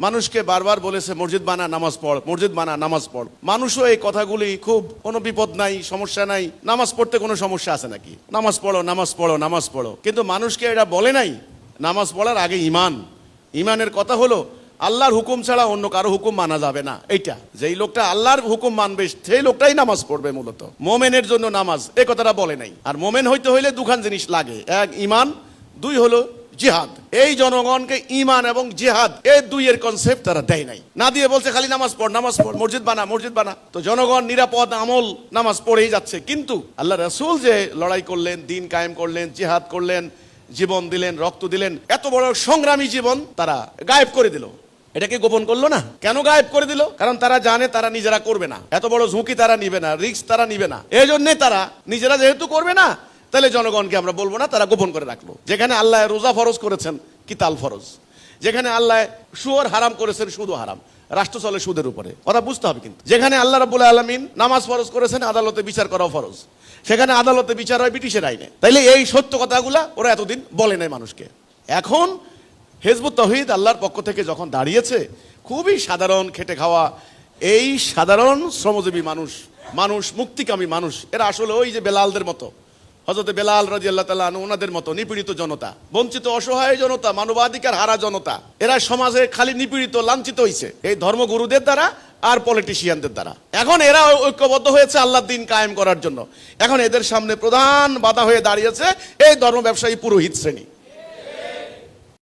মানুষকে বারবার বলেছে মসজিদ বানা নামাজ পড়, মসজিদ বানা নামাজ পড়। মানুষও এই কথাগুলি খুব কোনো বিপদ নাই, সমস্যা নাই, নামাজ পড়তে কোনো সমস্যা আছে নাকি, নামাজ পড়ো নামাজ পড়ো নামাজ পড়ো। কিন্তু মানুষকে এটা বলে নাই নামাজ পড়ার আগে ইমান। ইমানের কথা হলো আল্লাহর হুকুম ছাড়া অন্য কারো হুকুম মানা যাবে না। এইটা যেই লোকটা আল্লাহর হুকুম মানবে সেই লোকটাই নামাজ পড়বে। মূলত মোমেনের জন্য নামাজ, এই কথাটা বলে নাই। আর মোমেন হইতে হইলে দুখান জিনিস লাগে, এক ইমান, দুই হলো জিহাদ। এই জনগণকে ইমান এবং জিহাদ এই দুইয়ের কনসেপ্ট তারা দেয় নাই, না দিয়ে বলছে খালি নামাজ পড় নামাজ পড়, মসজিদ বানা মসজিদ বানা। তো জনগণ নিরাপদ আমল নামাজ পড়েই যাচ্ছে। কিন্তু আল্লাহ রাসূল যে লড়াই করলেন, দিন কায়েম করলেন, জিহাদ করলেন, জীবন দিলেন, রক্ত দিলেন, এত বড় সংগ্রামী জীবন তারা গায়েব করে দিল। এটাকে গোপন করলো না। কেন গায়েব করে দিল? কারণ তারা জানে তারা নিজেরা করবে না, এত বড় ঝুঁকি তারা নিবে না, রিস্ক তারা নিবে না। এই জন্যে তারা নিজেরা যেহেতু করবে না, তাহলে জনগণকে আমরা বলবো না, তারা গোপন করে রাখলো। যেখানে আল্লাহ রোজা ফরজ করেছেন, কিতাল ফরজ। যেখানে আল্লাহ সুদ হারাম করেছেন, সুদও হারাম। রাষ্ট্র চলে সুদের উপরে, কথা বুঝতে হবে। কিন্তু যেখানে আল্লাহ রাব্বুল আলামিন নামাজ ফরজ করেছেন, আদালতে বিচার করা ফরজ, সেখানে আদালতে বিচার হয় ব্রিটিশের আইনে। তাইলে এই সত্য কথাগুলা ওরা এতদিন বলে নাই মানুষকে। এখন হিজবুত তাওহীদ আল্লাহর পক্ষ থেকে যখন দাঁড়িয়েছে, খুবই সাধারণ খেটে খাওয়া এই সাধারণ শ্রমজীবী মানুষ মুক্তিকামী মানুষ, এরা আসলে ওই যে বেলালদের মতো, হযরত বেলাল রাদিয়াল্লাহু তাআলা আনহু ওনাদের মতো নিপীড়িত জনতা, বঞ্চিত অসহায় জনতা, মানবাধিকার হারা জনতা। এরা সমাজে খালি নিপীড়িত লাঞ্ছিত হয়েছে এই ধর্মগুরুদের দ্বারা আর পলিটিশিয়ানদের দ্বারা। এখন এরা ঐক্যবদ্ধ হয়েছে আল্লাহর দ্বীন কায়েম করার জন্য। এখন এদের সামনে প্রধান বাধা হয়ে দাঁড়িয়েছে এই ধর্ম ব্যবসায়ী পুরোহিত শ্রেণী।